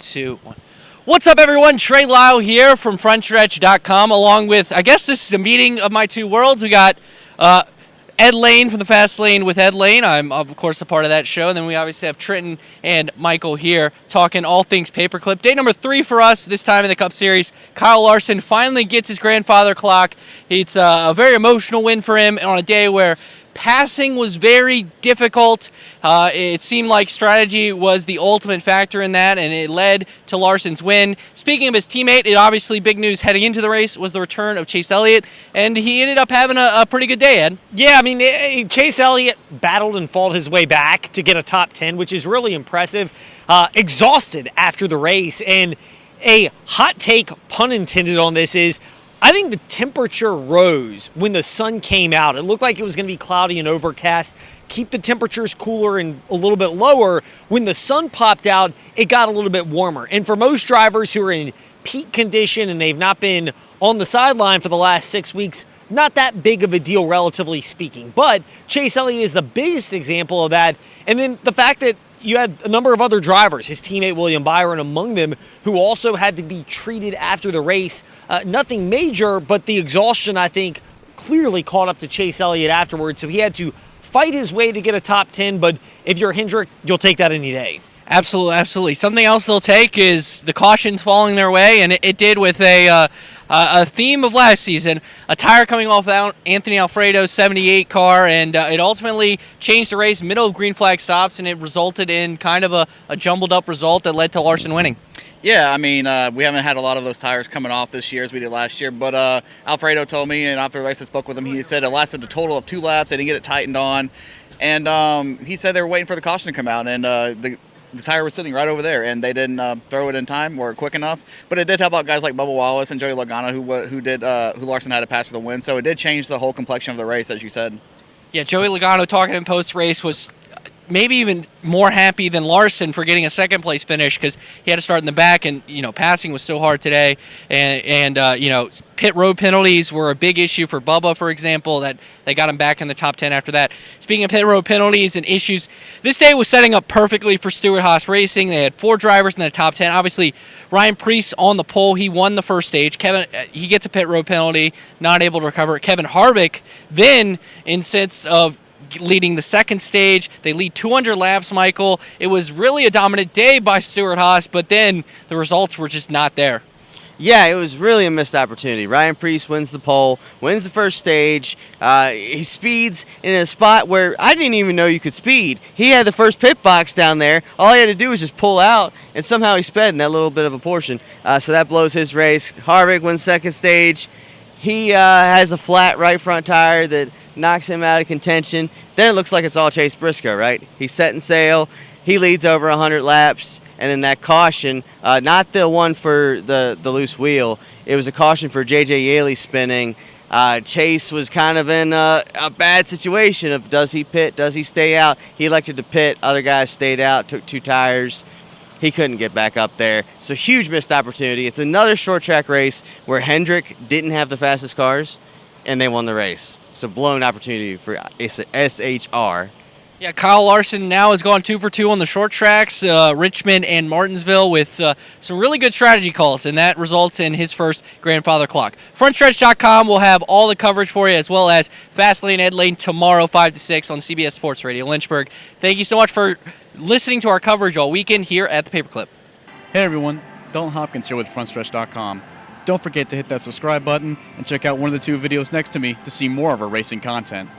2, 1. What's up, everyone? Trey, Lyles here from Frontstretch.com, along with, I guess this is a meeting of my two worlds. We got Ed Lane from the Fast Lane with Ed Lane. I'm, of course, a part of that show. And then we obviously have Trenton and Michael here talking all things paperclip. Day number 3 for us this time in the Cup Series. Kyle Larson finally gets his grandfather clock. It's a very emotional win for him on a day where passing was very difficult. It seemed like strategy was the ultimate factor in that, and it led to Larson's win. Speaking of his teammate, it obviously big news heading into the race was the return of Chase Elliott, and he ended up having a pretty good day, Ed. Yeah, I mean, Chase Elliott battled and fought his way back to get a top 10, which is really impressive. Exhausted after the race, and a hot take, pun intended, on this is, I think the temperature rose when the sun came out. It looked like it was going to be cloudy and overcast. Keep the temperatures cooler and a little bit lower. When the sun popped out, it got a little bit warmer. And for most drivers who are in peak condition and they've not been on the sideline for the last 6 weeks, not that big of a deal, relatively speaking. But Chase Elliott is the biggest example of that. And then the fact that you had a number of other drivers, his teammate William Byron among them, who also had to be treated after the race. Nothing major, but the exhaustion, I think, clearly caught up to Chase Elliott afterwards. So he had to fight his way to get a top 10, but if you're Hendrick, you'll take that any day. Absolutely, absolutely. Something else they'll take is the cautions falling their way, and it did with a theme of last season, a tire coming off Anthony Alfredo's 78 car, and it ultimately changed the race, middle of green flag stops, and it resulted in kind of a jumbled up result that led to Larson winning. Yeah, I mean, we haven't had a lot of those tires coming off this year as we did last year, but Alfredo told me, and after the race I spoke with him, he said it lasted a total of 2 laps. They didn't get it tightened on, and he said they were waiting for the caution to come out, and the tire was sitting right over there, and they didn't throw it in time or quick enough. But it did help out guys like Bubba Wallace and Joey Logano, who Larson had to pass for the win. So it did change the whole complexion of the race, as you said. Yeah, Joey Logano talking in post-race was maybe even more happy than Larson for getting a second-place finish because he had to start in the back, and passing was so hard today, and pit road penalties were a big issue for Bubba, for example, that they got him back in the top 10 after that. Speaking of pit road penalties and issues, this day was setting up perfectly for Stuart Haas Racing. They had 4 drivers in the top 10. Obviously, Ryan Preece on the pole, he won the first stage. Kevin, he gets a pit road penalty, not able to recover it. Kevin Harvick then insists of leading the second stage. They lead 200 laps, Michael. It was really a dominant day by Stuart Haas, but then the results were just not there. Yeah, it was really a missed opportunity. Ryan Preece wins the pole, wins the first stage. He speeds in a spot where I didn't even know you could speed. He had the first pit box down there. All he had to do was just pull out, and somehow he sped in that little bit of a portion. So that blows his race. Harvick wins second stage. He has a flat right front tire that knocks him out of contention. Then it looks like it's all Chase Briscoe, right? He's setting sail. He leads over 100 laps. And then that caution, not the one for the loose wheel, it was a caution for J.J. Yaley spinning. Chase was kind of in a bad situation of does he pit, does he stay out? He elected to pit. Other guys stayed out, took 2 tires. He couldn't get back up there. So huge missed opportunity. It's another short track race where Hendrick didn't have the fastest cars, and they won the race. So blown opportunity for SHR. Yeah, Kyle Larson now has gone 2 for 2 on the short tracks, Richmond and Martinsville, with some really good strategy calls, and that results in his first grandfather clock. Frontstretch.com will have all the coverage for you, as well as Fast Lane, Ed Lane tomorrow, 5 to 6 on CBS Sports Radio Lynchburg. Thank you so much for listening to our coverage all weekend here at the Paperclip. Hey everyone, Dylan Hopkins here with Frontstretch.com. Don't forget to hit that subscribe button and check out one of the 2 videos next to me to see more of our racing content.